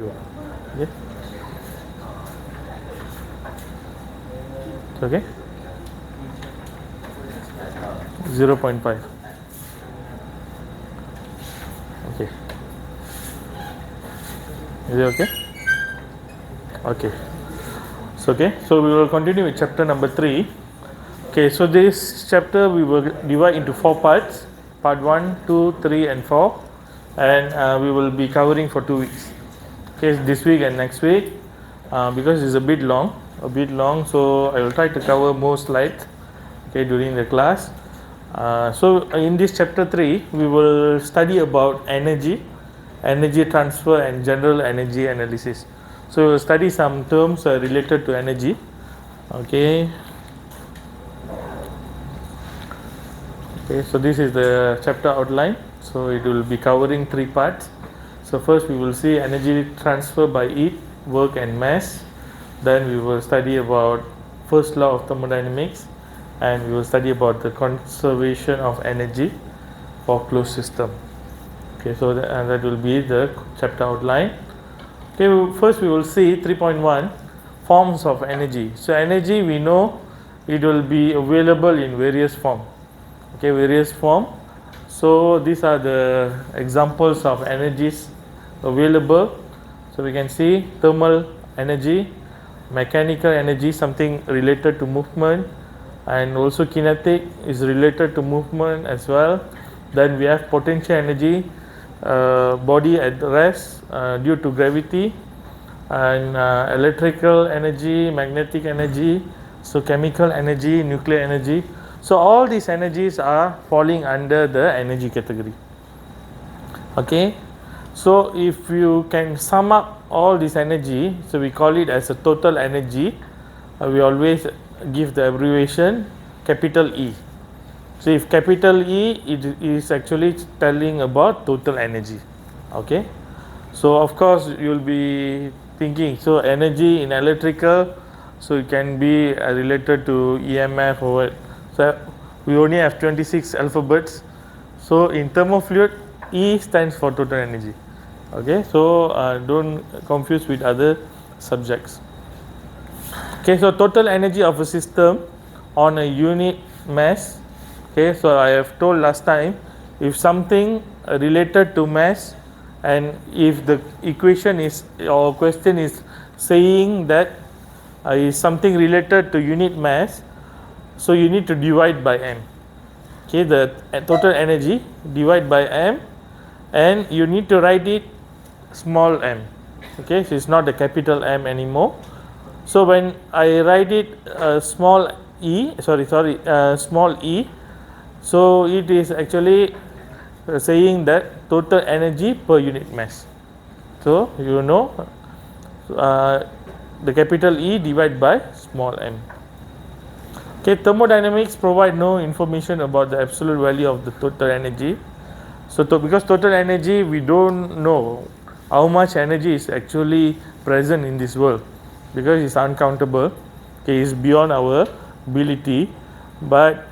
Yeah. Okay. 0.5. Okay. Is it okay? Okay. So we will continue with chapter number 3. Okay, so this chapter we will divide into 4 parts. Part 1, 2, 3 and 4. And we will be covering for 2 weeks. Okay, this week and next week. Because it's a bit long. So I will try to cover more slides, okay, during the class. So in this chapter 3, we will study about energy transfer and general energy analysis. So we will study some terms related to energy. Okay. Okay, so this is the chapter outline. So it will be covering 3 parts. So first we will see energy transfer by heat, work and mass. Then we will study about first law of thermodynamics, and we will study about the conservation of energy for closed system. Okay, so that will be the chapter outline. Okay, first we will see 3.1 forms of energy. So energy, we know it will be available in various form. Okay, various form. So these are the examples of energies available. So we can see thermal energy, mechanical energy, something related to movement, and also kinetic is related to movement as well. Then we have potential energy, body at rest due to gravity, and electrical energy, magnetic energy, so chemical energy, nuclear energy. So all these energies are falling under the energy category. Okay, so if you can sum up all this energy, so we call it as a total energy. We always give the abbreviation capital E. So if capital E, it is actually telling about total energy. Okay, so of course you'll be thinking, so energy in electrical, so it can be related to EMF or what. So we only have 26 alphabets. So in thermofluid, E stands for total energy. Okay, so don't confuse with other subjects. Okay, so total energy of a system on a unit mass. Okay, so I have told last time, if something related to mass, and if the equation is or question is saying that is something related to unit mass, so you need to divide by m. Okay, the total energy divide by m, and you need to write it small m. Okay, so it's not the capital M anymore. So when I write it small e, small e, so it is actually saying that total energy per unit mass. So you know the capital E divided by small m. Okay, thermodynamics provide no information about the absolute value of the total energy. So because total energy, we don't know how much energy is actually present in this world, because it's uncountable. Okay, it's beyond our ability, but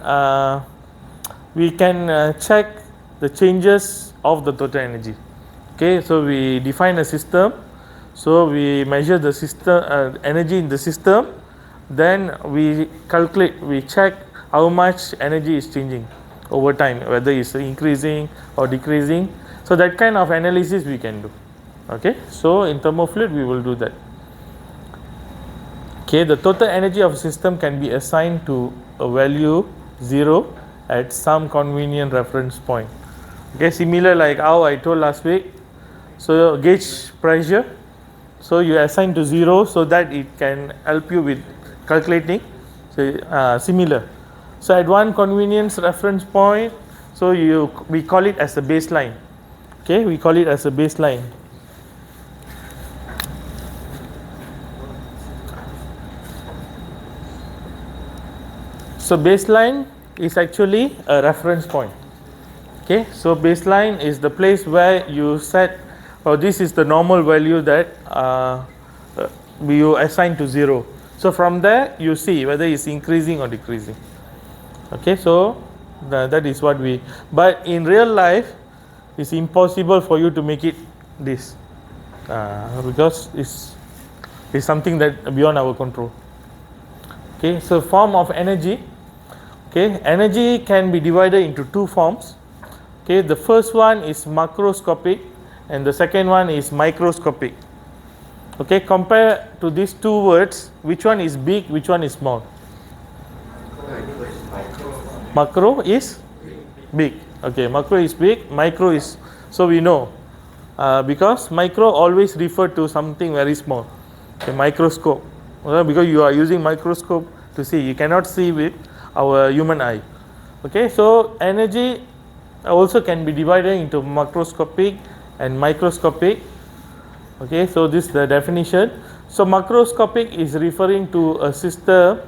we can check the changes of the total energy. Okay, so we define a system, so we measure the system energy in the system, then we calculate, we check how much energy is changing over time, whether it's increasing or decreasing. So that kind of analysis we can do. Okay, so in thermofluid we will do that. Okay, the total energy of a system can be assigned to a value 0 at some convenient reference point. Okay, similar like how I told last week. So gauge pressure, so you assign to 0 so that it can help you with calculating. So similar. So at one convenience reference point, so we call it as a baseline. Okay, we call it as a baseline. So baseline is actually a reference point. Okay, so baseline is the place where you set, or this is the normal value that you assign to 0. So from there you see whether it's increasing or decreasing. Okay, so that is what but in real life it's impossible for you to make it this. because it's something that beyond our control. Okay, so form of energy. Okay, energy can be divided into two forms. Okay, the first one is macroscopic and the second one is microscopic. Okay, compare to these two words, which one is big, which one is small? Macro is big. Okay, macro is big, micro is, so we know because micro always refer to something very small. Okay, microscope, because you are using microscope to see, you cannot see with our human eye. Okay, so energy also can be divided into macroscopic and microscopic. Okay, so this is the definition. So macroscopic is referring to a system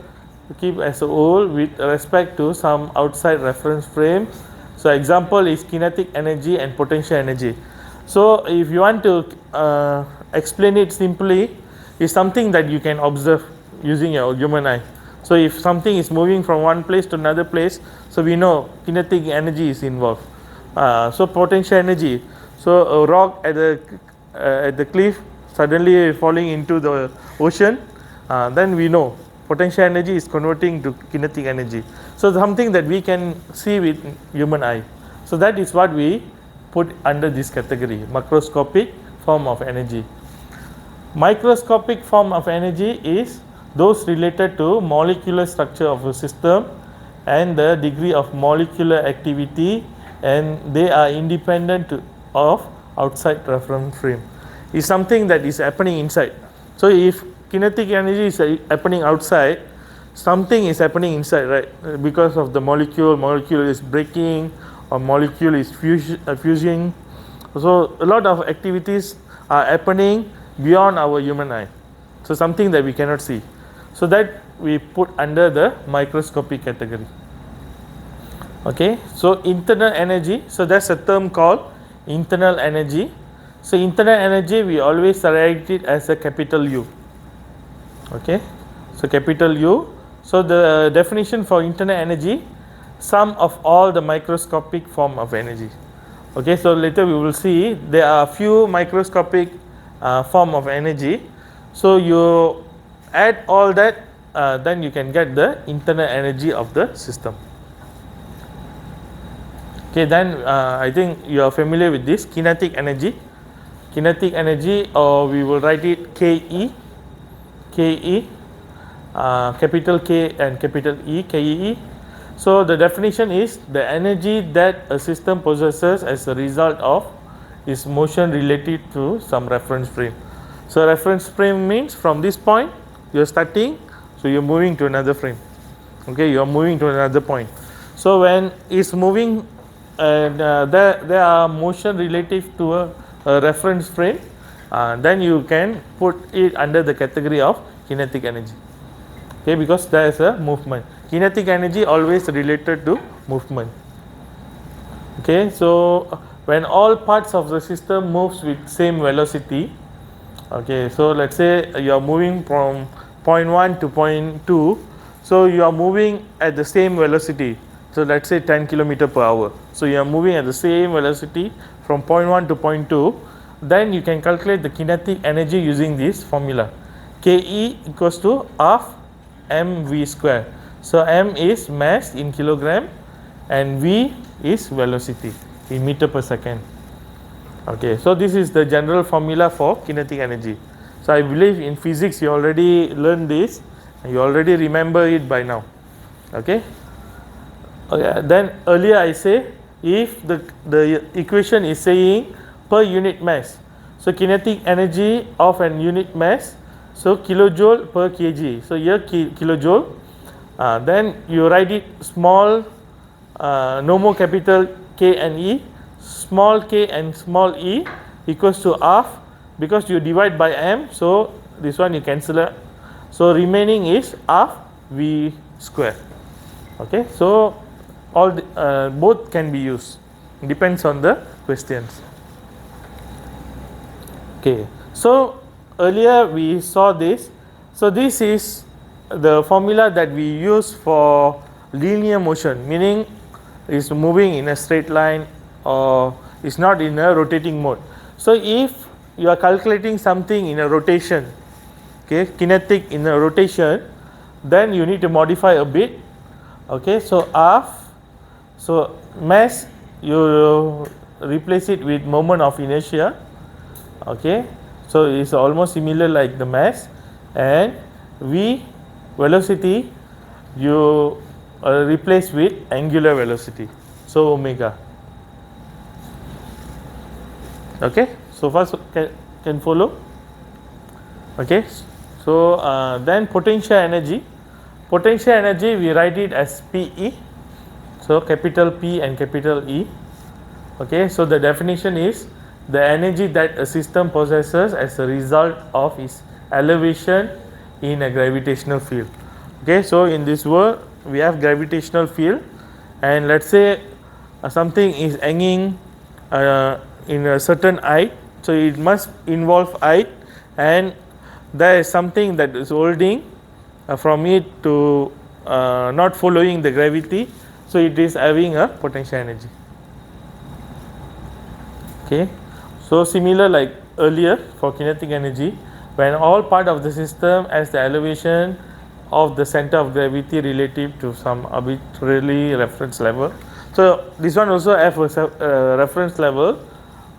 to keep as a whole with respect to some outside reference frame. So example is kinetic energy and potential energy. So if you want to explain it simply, it's something that you can observe using your human eye. So if something is moving from one place to another place, so we know kinetic energy is involved. So potential energy, so a rock at the cliff suddenly falling into the ocean, then we know potential energy is converting to kinetic energy. So something that we can see with human eye. So that is what we put under this category, macroscopic form of energy. Microscopic form of energy is those related to molecular structure of a system and the degree of molecular activity, and they are independent of outside reference frame. It's something that is happening inside. So if kinetic energy is happening outside, something is happening inside, right? Because of the molecule is breaking or molecule is fusing. So a lot of activities are happening beyond our human eye. So something that we cannot see. So that we put under the microscopic category. Okay, so internal energy, so that's a term called internal energy. So internal energy, we always write it as a capital U. Okay, so capital U. So the definition for internal energy, sum of all the microscopic form of energy. Okay, so later we will see there are few microscopic form of energy. So you add all that, then you can get the internal energy of the system. Okay, then I think you are familiar with this kinetic energy. Kinetic energy, or we will write it KE, capital K and capital E, KE. So the definition is the energy that a system possesses as a result of its motion related to some reference frame. So reference frame means from this point you are starting, so you are moving to another frame. Okay, you are moving to another point. So when it's moving, and there are motion relative to a reference frame, then you can put it under the category of kinetic energy. Okay, because there is a movement. Kinetic energy always related to movement. Okay, so when all parts of the system moves with same velocity, okay, so let's say you are moving from point 1 to point 2, so you are moving at the same velocity. So let's say 10 km per hour. So you are moving at the same velocity from point 1 to point 2. Then you can calculate the kinetic energy using this formula. KE equals to half mv square. So m is mass in kilogram and v is velocity in meter per second. Okay, so this is the general formula for kinetic energy. So I believe in physics you already learned this and you already remember it by now. Okay. Okay, then earlier I say if the equation is saying per unit mass, so kinetic energy of an unit mass, so kilojoule per kg. So here kilojoule, then you write it small, no more capital K and E, small k and small e equals to half, because you divide by m, so this one you cancel it. So remaining is half v square. Okay, so all both can be used, depends on the questions. Okay, so earlier we saw this. So this is the formula that we use for linear motion, meaning it's moving in a straight line or it's not in a rotating mode. So if you are calculating something in a rotation, okay, kinetic in a rotation, then you need to modify a bit, okay. So so mass, you replace it with moment of inertia, okay. So it's almost similar like the mass, and v, velocity, you replace with angular velocity, so omega, okay. So first can follow, okay. So then potential energy we write it as PE, so capital P and capital E, okay. So the definition is the energy that a system possesses as a result of its elevation in a gravitational field, okay. So in this world we have gravitational field, and let's say something is hanging in a certain height, so it must involve height, and there is something that is holding from it to not following the gravity, so it is having a potential energy, okay. So similar like earlier for kinetic energy, when all part of the system has the elevation of the center of gravity relative to some arbitrarily reference level. So this one also have a reference level,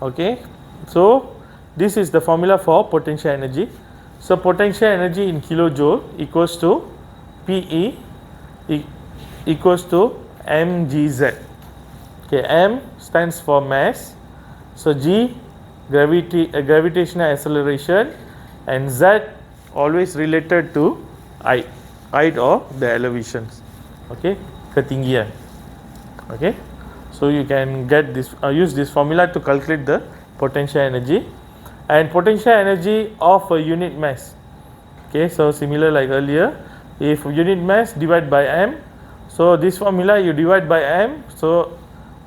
okay. So this is the formula for potential energy. So potential energy in kilojoule equals to PE equals to mgz, okay. M stands for mass, so G gravitational acceleration, and Z always related to height or the elevations, okay, ketinggian, okay. So you can get this use this formula to calculate the potential energy, and potential energy of a unit mass, okay. So similar like earlier, if unit mass divide by m, so this formula you divide by m, so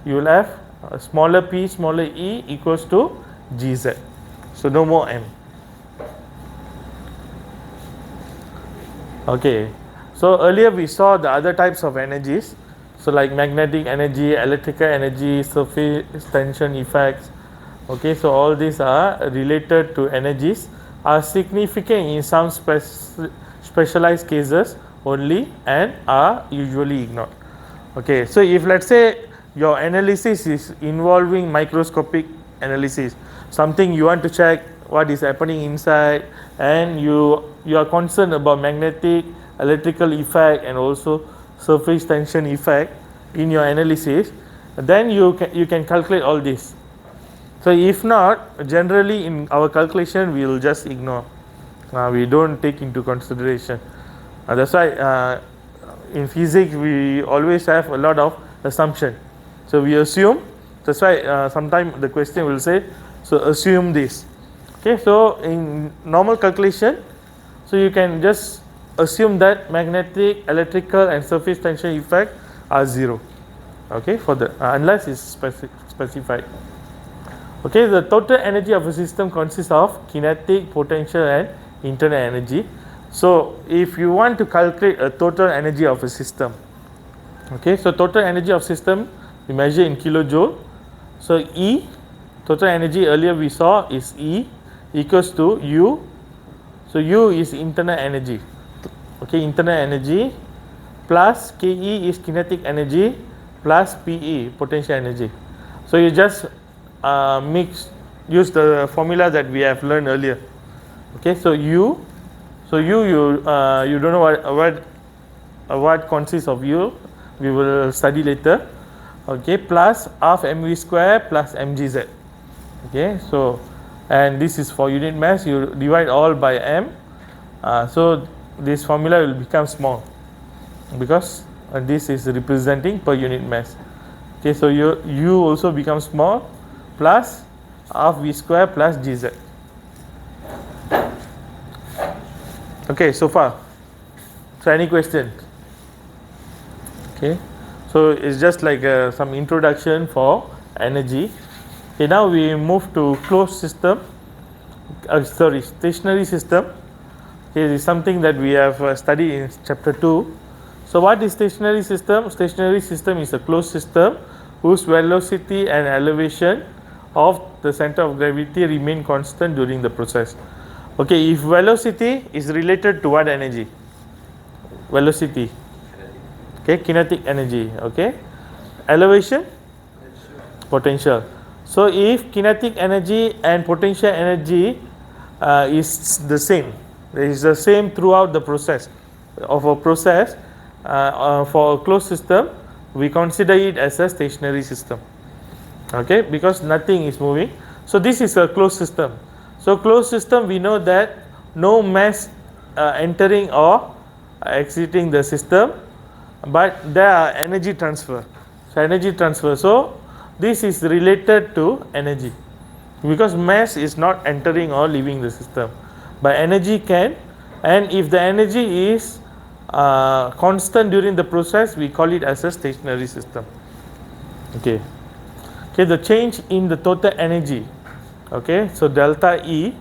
you will have smaller p smaller e equals to gz, so no more m, okay. So earlier we saw the other types of energies, so like magnetic energy, electrical energy, surface tension effects, okay. So all these are related to energies, are significant in some specialized cases only, and are usually ignored, okay. So if let's say your analysis is involving microscopic analysis, something you want to check what is happening inside, and you are concerned about magnetic, electrical effect, and also surface tension effect in your analysis, then you can calculate all this. So if not, generally in our calculation we will just ignore, we don't take into consideration. That's why in physics we always have a lot of assumption, so we assume. That's why sometimes the question will say, so assume this, okay. So in normal calculation, so you can just assume that magnetic, electrical, and surface tension effect are 0, okay, for the unless it's specified, okay. The total energy of a system consists of kinetic, potential, and internal energy. So if you want to calculate a total energy of a system, okay, so total energy of system we measure in kilojoule. So E, total energy earlier we saw is E equals to U. So U is internal energy, okay, internal energy, plus KE is kinetic energy, plus PE potential energy. So you just use the formula that we have learned earlier, okay. So U, you don't know what consists of U, we will study later, okay, plus half mv square plus mgz, okay. So and this is for unit mass, you divide all by m, so this formula will become small because this is representing per unit mass, okay. So u also becomes small, plus half v square plus gz, okay. So far, so any question? Okay, so it's just like some introduction for energy. Okay, now we move to closed system, stationary system. Okay, this is something that we have studied in chapter 2. So what is stationary system? Stationary system is a closed system whose velocity and elevation of the center of gravity remain constant during the process. Okay, if velocity is related to what energy? Velocity. Okay, kinetic energy. Okay, elevation, potential. So if kinetic energy and potential energy is the same, it is the same throughout the process of a process, for a closed system, we consider it as a stationary system. Okay, because nothing is moving. So this is a closed system. So closed system, we know that no mass entering or exiting the system, but there are energy transfer. So energy transfer. So this is related to energy, because mass is not entering or leaving the system, but energy can. And if the energy is constant during the process, we call it as a stationary system. Okay. Okay, the change in the total energy. Okay, so delta E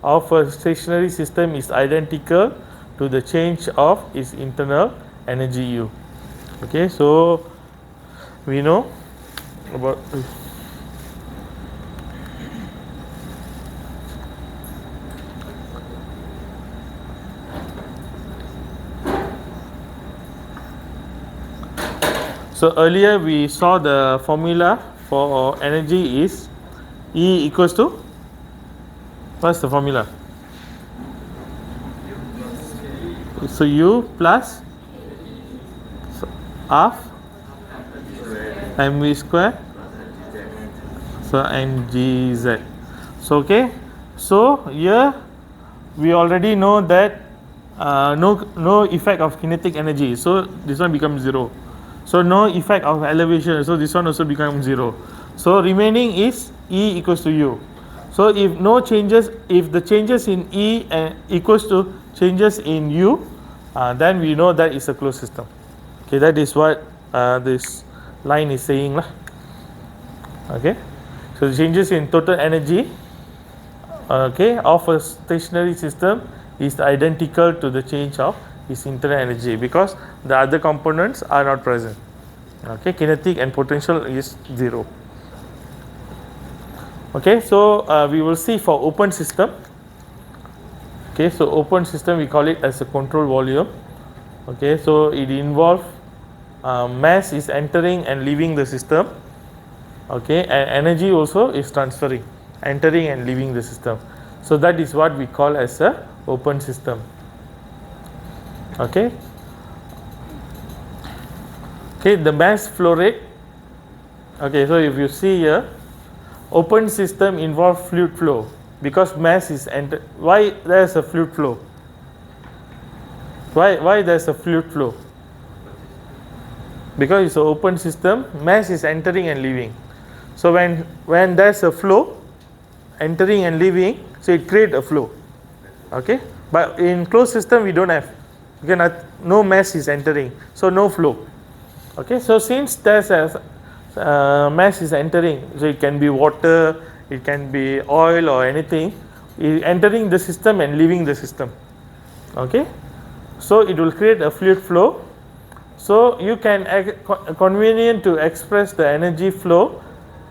of a stationary system is identical to the change of its internal energy U. Okay, so we know about this. So earlier we saw the formula for energy is E equals to, what's the formula? So U plus half mv square, so mgz. So okay, so here we already know that no effect of kinetic energy, so this one becomes 0. So no effect of elevation, so this one also becomes 0. So remaining is E equals to U. So if no changes, if the changes in E equals to changes in U, then we know that is a closed system. Okay, that is what this line is saying lah. Okay, so the changes in total energy, okay, of a stationary system is identical to the change of its internal energy, because the other components are not present. Okay, kinetic and potential is 0. Okay, so we will see for open system. Okay, so open system we call it as a control volume. Okay, so it involves mass is entering and leaving the system. Okay, and energy also is transferring, entering and leaving the system. So that is what we call as a open system. Okay. Okay, the mass flow rate. Okay, so if you see here, open system involves fluid flow, because mass is enter. Why there is a fluid flow? Why there is a fluid flow? Because it's an open system, mass is entering and leaving. So when there's a flow, entering and leaving, so it creates a flow. Okay, but in closed system we don't have. You cannot, no mass is entering, so no flow. Okay, so since there's a mass is entering, so it can be water, it can be oil or anything, entering the system and leaving the system. Okay, so it will create a fluid flow. So you can convenient to express the energy flow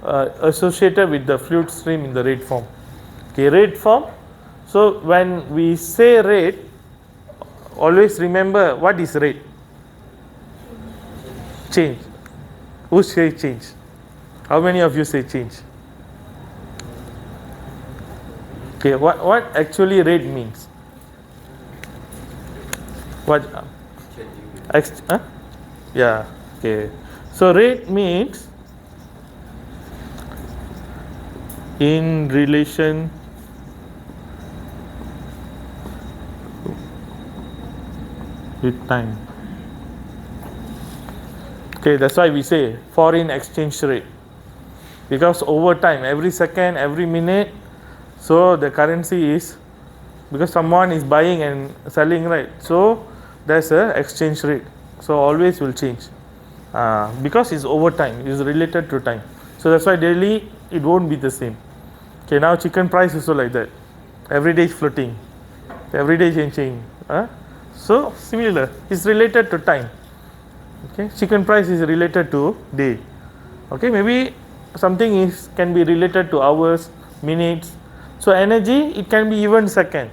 associated with the fluid stream in the rate form. Okay, rate form. So when we say rate, always remember what is rate? Change. Who say change? How many of you say change? Okay, what actually rate means? What? Yeah. Okay. So rate means in relation with time. Okay, that's why we say foreign exchange rate, because over time, every second, every minute, so the currency is, because someone is buying and selling, right? So there's a exchange rate, so always will change, because it's over time, it's related to time. So that's why daily it won't be the same. Okay, now chicken price is also like that, every day is floating, every day changing. So similar, it's related to time. Okay, chicken price is related to day. Okay, maybe something is can be related to hours, minutes. So energy, it can be even second.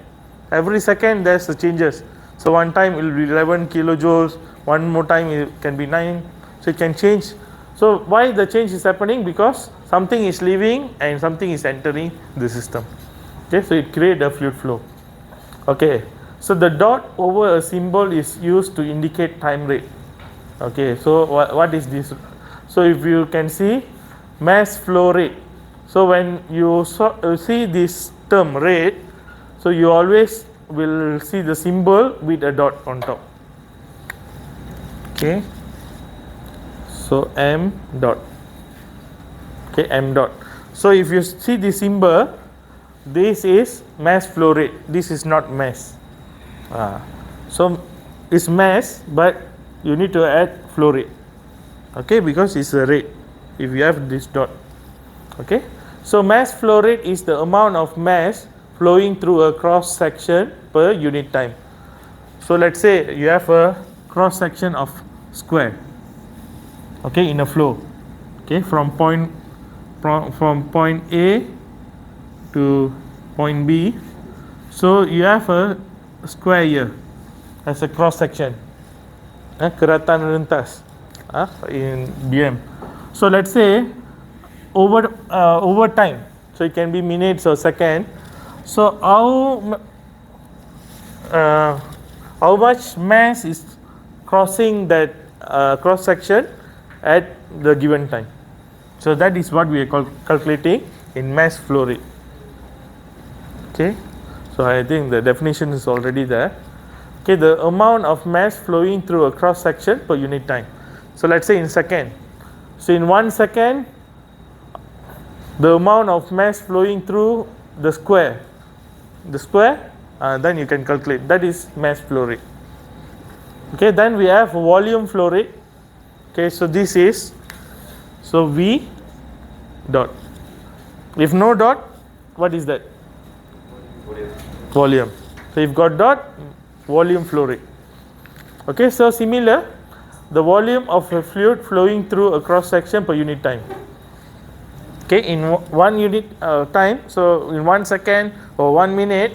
Every second there's the changes. So one time it will be 11 kilojoules, one more time it can be 9. So it can change. So why the change is happening? Because something is leaving and something is entering the system. Okay, so it creates a fluid flow. Okay, so the dot over a symbol is used to indicate time rate. Okay, so what is this? So if you can see mass flow rate. So when you see this term rate, so you always will see the symbol with a dot on top. Okay, so m dot. Okay, m dot. So if you see the symbol, this is mass flow rate. This is not mass. So it's mass, but you need to add flow rate. Okay, because it's a rate. If you have this dot. Okay, so mass flow rate is the amount of mass flowing through a cross section per unit time. So let's say you have a cross section of square. Okay, in a flow. Okay, from point A to point B. So you have a square here as a cross section. Keratan rentas in BM. So let's say over time. So it can be minutes or second. So how much mass is crossing that cross section at the given time? So that is what we are calculating in mass flow rate. Okay, so I think the definition is already there. Okay, the amount of mass flowing through a cross section per unit time. So let's say in second. So in 1 second, the amount of mass flowing through the square, then you can calculate. That is mass flow rate. Okay, then we have volume flow rate. Okay, so this is V dot. If no dot, what is that? Volume. So if got dot, volume flow rate. Okay, so similar, the volume of a fluid flowing through a cross section per unit time. Okay, in 1 unit time, so in 1 second or 1 minute,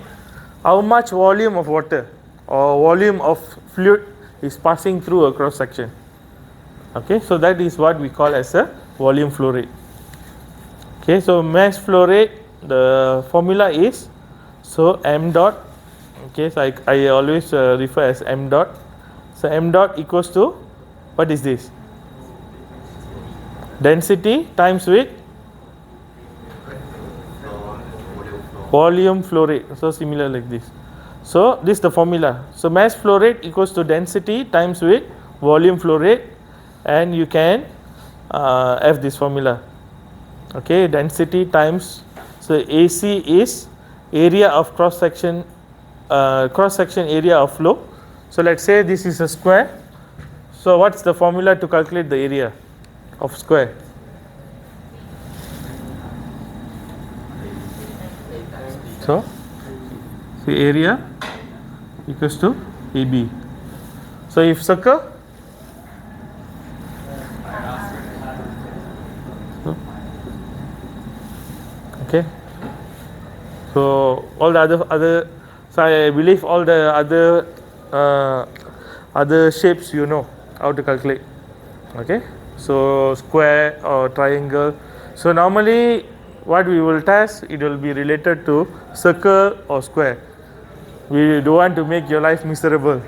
how much volume of water or volume of fluid is passing through a cross section? Okay, so that is what we call as a volume flow rate. Okay, so mass flow rate, the formula is m dot. Okay, so I always refer as m dot. So m dot equals to, what is this? Density times with volume flow rate. So similar like this. So this is the formula. So mass flow rate equals to density times with volume flow rate, and you can have this formula. Okay, density times, so AC is area of cross section area of flow. So let's say this is a square. So what's the formula to calculate the area of square? So the area equals to AB. So if circle, okay, so all the other so I believe all the other shapes you know how to calculate. Okay, so square or triangle. So normally what we will test, it will be related to circle or square. We don't want to make your life miserable,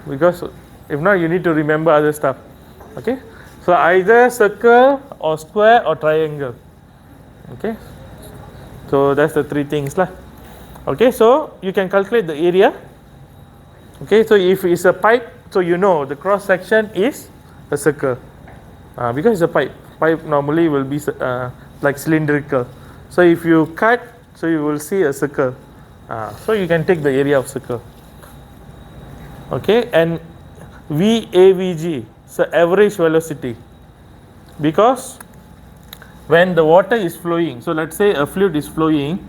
because if not you need to remember other stuff. Okay, so either circle or square or triangle. Okay, so that's the three things lah. Okay, so you can calculate the area. Okay, so if it's a pipe, so you know the cross section is a circle, because it's a pipe. Pipe normally will be like cylindrical. So if you cut, so you will see a circle. So you can take the area of circle. Okay, and VAVG, so average velocity, because when the water is flowing, so let's say a fluid is flowing,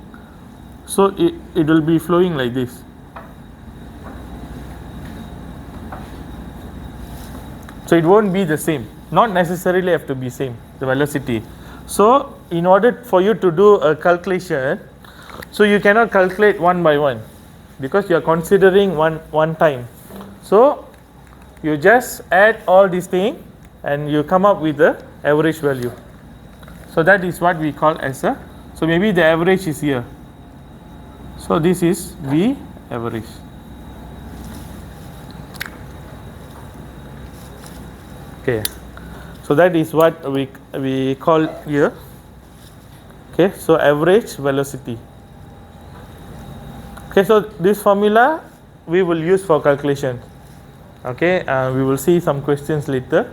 so it will be flowing like this. So it won't be the same, not necessarily have to be same, the velocity. So in order for you to do a calculation, so you cannot calculate one by one because you are considering one time. So you just add all these things and you come up with the average value. So that is what we call as a, so maybe the average is here. So this is V average. Okay, so that is what we call here. Okay, so average velocity. Okay, so this formula we will use for calculation. Okay, we will see some questions later,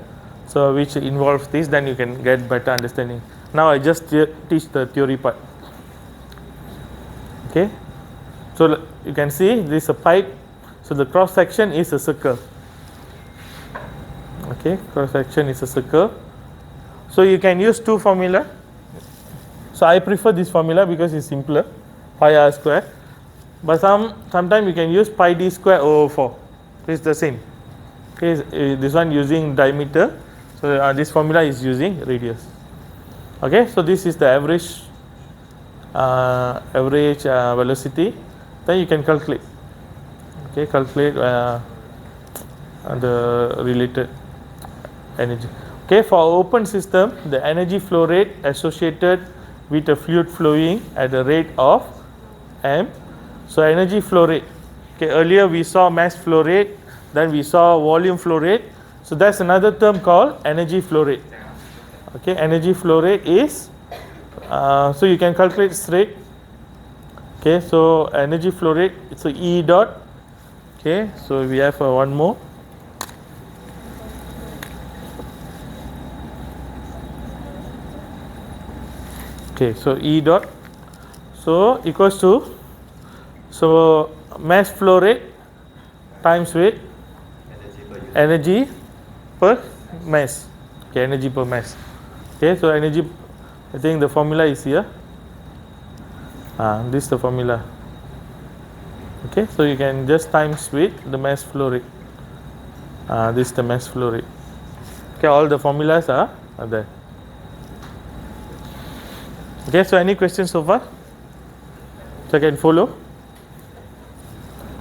so which involves this, then you can get better understanding. Now I just teach the theory part. Okay, so you can see this is a pipe, so the cross section is a circle. Okay, cross section is a circle. So you can use two formula. So I prefer this formula because it's simpler, pi r square. But sometimes you can use pi d square over 4. It's the same. Okay, this one using diameter. So this formula is using radius. Okay, so this is the average velocity. Then you can calculate. Okay, calculate the related energy. Okay, for open system, the energy flow rate associated with a fluid flowing at the rate of m. So energy flow rate. Okay, earlier we saw mass flow rate, then we saw volume flow rate. So that's another term called energy flow rate. Okay, energy flow rate is so you can calculate straight. Okay, so energy flow rate, so E dot. Okay, so we have one more. Okay, so E dot, so equals to, so mass flow rate times weight, energy per mass. Okay, energy per mass. Okay, so energy, I think the formula is here. This is the formula. Okay, so you can just times with the mass flow rate. This is the mass flow rate. Okay, all the formulas are there. Okay, so any questions so far? So can follow.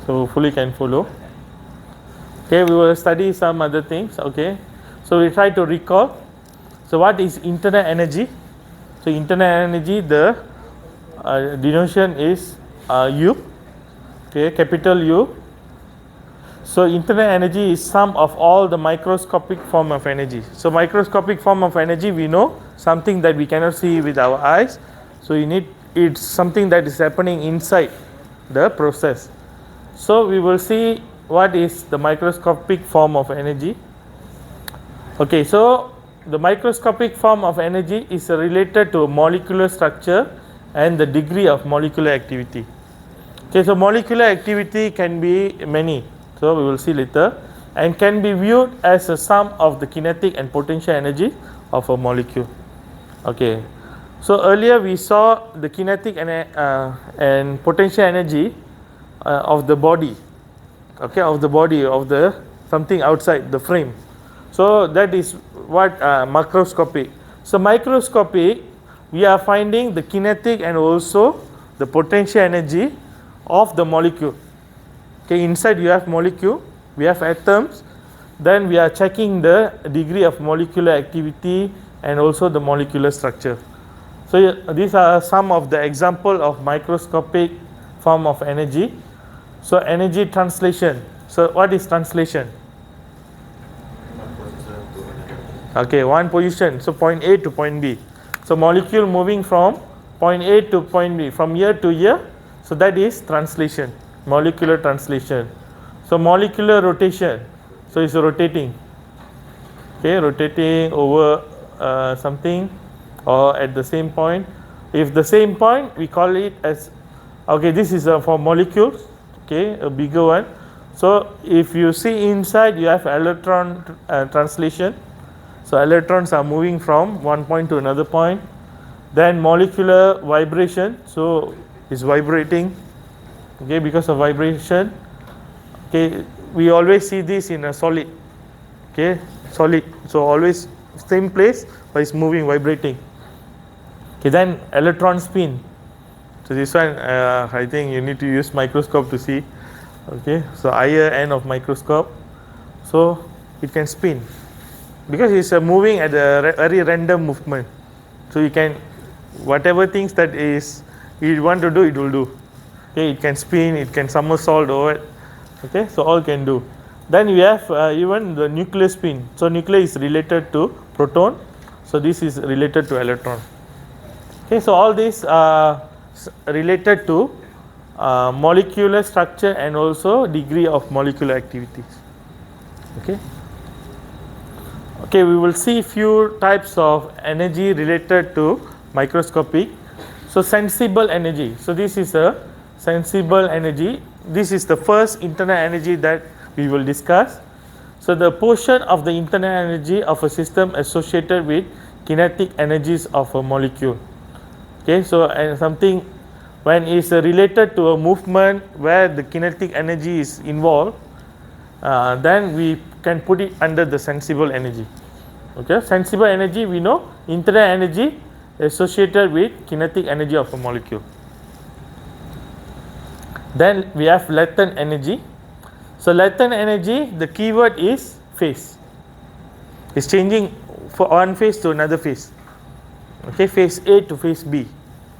So hopefully can follow. Okay, we will study some other things. Okay, so we try to recall. So what is internal energy? So internal energy, the denotation is U. Okay, capital U. So internal energy is sum of all the microscopic form of energy. So microscopic form of energy, we know something that we cannot see with our eyes. So you need, it's something that is happening inside the process. So we will see what is the microscopic form of energy. Okay, so the microscopic form of energy is related to molecular structure and the degree of molecular activity. Okay, so molecular activity can be many. So we will see later, and can be viewed as a sum of the kinetic and potential energy of a molecule. Okay, so earlier we saw the kinetic and potential energy of the body. Okay, of the body of the something outside the frame. So that is what macroscopic. So microscopic, we are finding the kinetic and also the potential energy of the molecule. Okay, inside you have molecule, we have atoms, then we are checking the degree of molecular activity and also the molecular structure. So these are some of the example of microscopic form of energy. So energy translation. So what is translation? Okay, one position, so point A to point B. So molecule moving from point A to point B, from here to here, so that is translation. Molecular translation. So molecular rotation, so it's rotating. Okay, rotating over something or at the same point. If the same point, we call it as, okay, this is for molecules. Okay, a bigger one. So if you see inside, you have electron translation. So electrons are moving from one point to another point. Then molecular vibration, so it's vibrating. Okay, because of vibration. Okay, we always see this in a solid. Okay, solid. So always same place, but it's moving, vibrating. Okay, then electron spin. So this one, I think you need to use microscope to see. Okay, so higher end of microscope, so it can spin because it's moving at a very random movement. So you can, whatever things that is you want to do, it will do. Okay, it can spin, it can somersault over it. Okay, so all can do. Then we have even the nuclear spin. So nuclear is related to proton, so this is related to electron. Okay, so all these are related to molecular structure and also degree of molecular activities. Okay. Okay, we will see few types of energy related to microscopic. So sensible energy. So this is a sensible energy. This is the first internal energy that we will discuss. So the portion of the internal energy of a system associated with kinetic energies of a molecule. Okay, so and something when it's related to a movement where the kinetic energy is involved, then we can put it under the sensible energy. Okay, sensible energy, we know internal energy associated with kinetic energy of a molecule. Then we have latent energy. So latent energy, the keyword is phase. It's changing from one phase to another phase. Okay, phase A to phase B.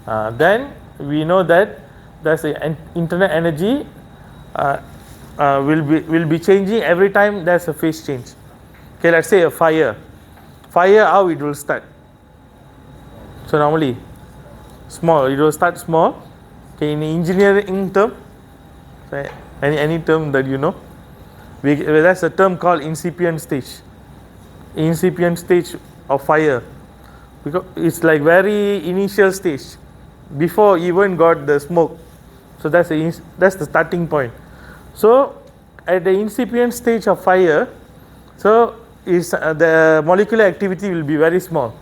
Then we know that there's an internal energy will be changing every time there's a phase change. Okay, let's say a fire. Fire, how it will start? So normally small, it will start small. Okay, in engineering term, any term that you know, there's a term called incipient stage. Incipient stage of fire, because it's like very initial stage before even got the smoke. So that's the starting point. So at the incipient stage of fire, so is the molecular activity will be very small.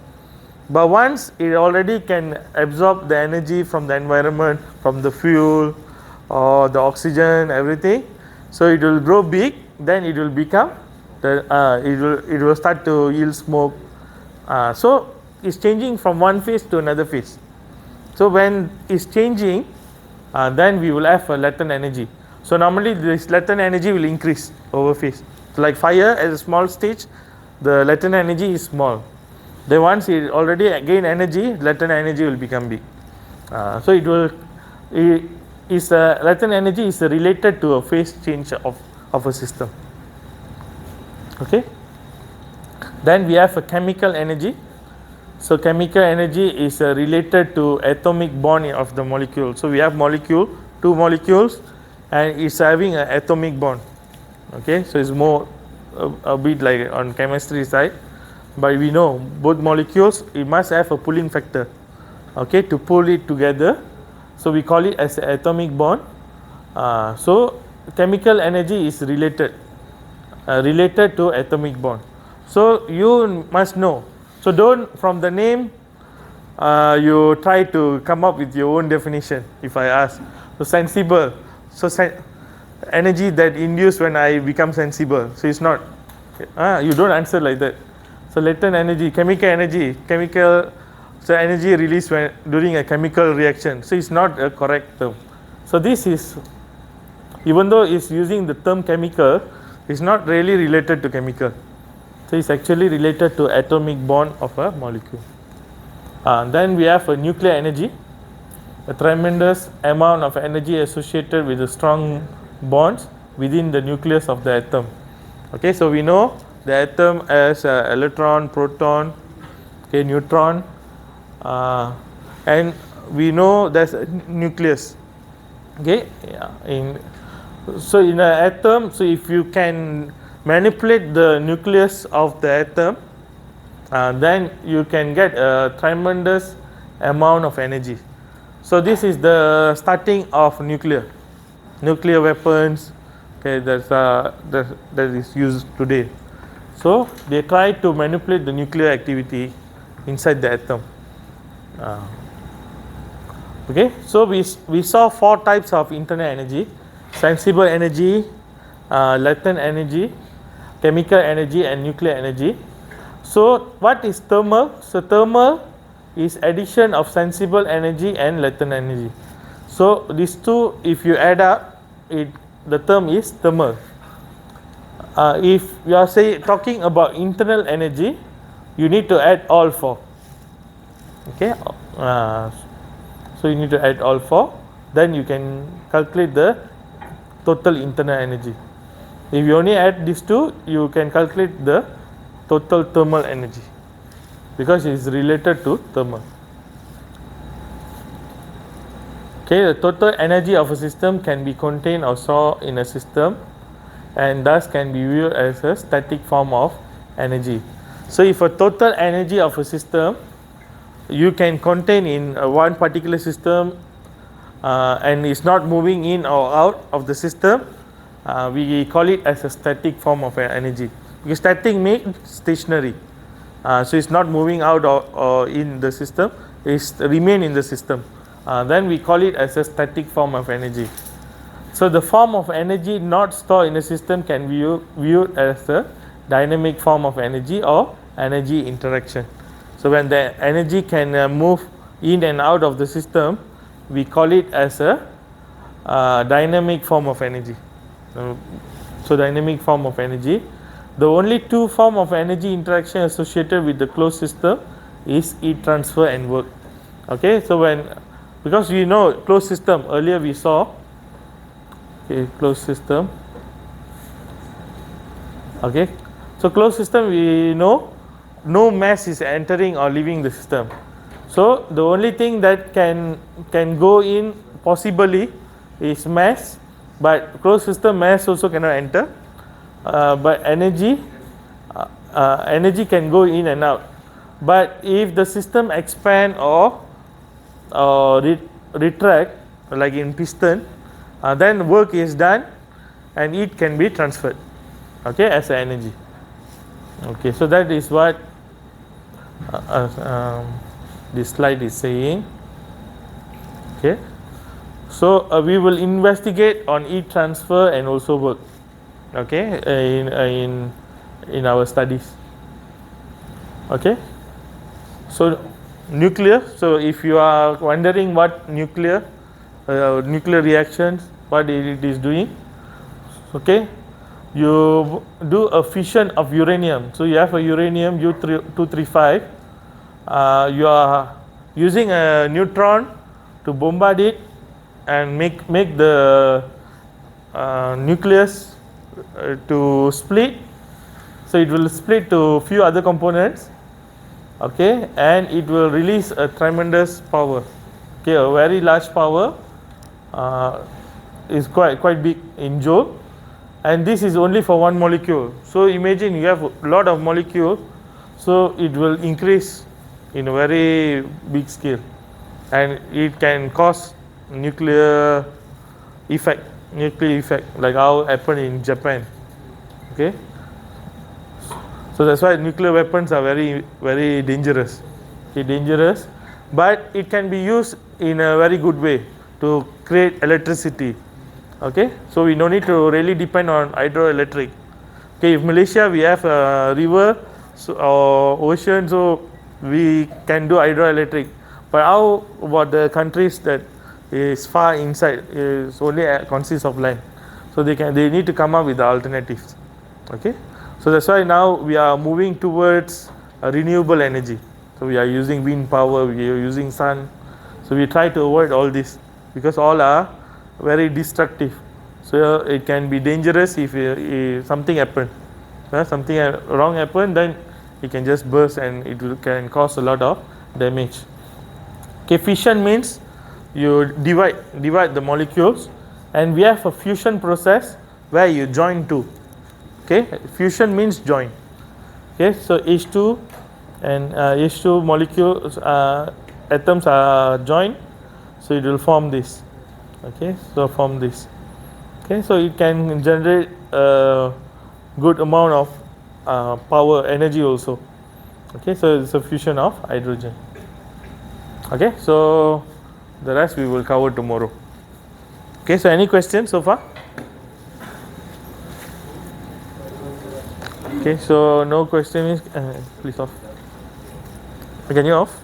But once it already can absorb the energy from the environment, from the fuel or the oxygen, everything, so it will grow big. Then it will become it will start to yield smoke. So it's changing from one phase to another phase. So when it's changing, then we will have a latent energy. So normally this latent energy will increase over phase. So like fire at a small stage, the latent energy is small. Then once it already gain energy, latent energy will become big. So latent energy is related to a phase change of a system. Okay. Then we have a chemical energy. So chemical energy is related to atomic bond of the molecule. So we have two molecules, and it's having an atomic bond. Okay, so it's more a bit like on chemistry side, but we know both molecules, it must have a pulling factor. Okay, to pull it together. So we call it as an atomic bond. So chemical energy is related to atomic bond. So you must know. So don't, from the name, you try to come up with your own definition. If I ask, so sensible, so energy that induced when I become sensible. So it's not. You don't answer like that. So latent energy, chemical. So energy released during a chemical reaction. So it's not a correct term. So this is, even though it's using the term chemical, it's not really related to chemical. So it's actually related to atomic bond of a molecule. Then we have a nuclear energy, a tremendous amount of energy associated with the strong bonds within the nucleus of the atom. Okay, so we know the atom as electron, proton, okay, neutron, and we know there's a nucleus. Okay, so in an atom, so if you can manipulate the nucleus of the atom, then you can get a tremendous amount of energy. So this is the starting of nuclear weapons. Okay, that is used today. So they try to manipulate the nuclear activity inside the atom. Okay, so we saw four types of internal energy: sensible energy, latent energy, chemical energy, and nuclear energy. So what is thermal? So thermal is addition of sensible energy and latent energy. So these two, if you add up, the term is thermal. If you are talking about internal energy, you need to add all four. Okay, so you need to add all four, then you can calculate the total internal energy. If you only add these two, you can calculate the total thermal energy, because it is related to thermal. Okay, the total energy of a system can be contained or stored in a system, and thus can be viewed as a static form of energy. So if a total energy of a system you can contain in one particular system, and is not moving in or out of the system, we call it as a static form of energy, because static means stationary. So it's not moving out or in the system, it's remain in the system. Then we call it as a static form of energy. So the form of energy not stored in a system can be viewed as a dynamic form of energy or energy interaction. So when the energy can move in and out of the system, we call it as a dynamic form of energy. So dynamic form of energy. The only two form of energy interaction associated with the closed system is heat transfer and work. Okay, so because we know closed system, earlier we saw, okay, closed system. Okay, so closed system, we know no mass is entering or leaving the system. So the only thing that can go in possibly is mass, but closed system mass also cannot enter, but energy can go in and out. But if the system expand or retract, like in piston, then work is done and it can be transferred, okay, as energy. Okay, so that is what this slide is saying. Okay, so we will investigate on heat transfer and also work, okay, in our studies. Okay, so nuclear. So if you are wondering what nuclear reactions, what it is doing, okay, you do a fission of uranium. So you have a uranium U-235. You are using a neutron to bombard it and make the nucleus to split. So it will split to few other components, okay, and it will release a tremendous power, okay, a very large power, is quite big in joule, and this is only for one molecule. So imagine you have a lot of molecules, so it will increase in a very big scale, and it can cause nuclear effect, like how happened in Japan. Okay, so that's why nuclear weapons are very, very dangerous. Okay, dangerous, but it can be used in a very good way to create electricity. Okay, so we don't need to really depend on hydroelectric. Okay, if Malaysia we have a river or ocean, so we can do hydroelectric. But how about the countries that is far inside, is only consists of land? So they need to come up with the alternatives. Okay, so that's why now we are moving towards renewable energy. So we are using wind power, we are using sun. So we try to avoid all this, because all are very destructive. So it can be dangerous if something happen. Something wrong happen, then it can just burst and can cause a lot of damage. Okay, fission means you divide the molecules, and we have a fusion process where you join two. Okay, fusion means join. Okay, so H2 and H2 molecules atoms are joined, so it will form this. Okay, so form this. Okay, so it can generate a good amount of power, energy also. Okay, so it's a fusion of hydrogen. Okay, so the rest we will cover tomorrow. Okay, so any questions so far? Okay, so no question is please off. Can you off?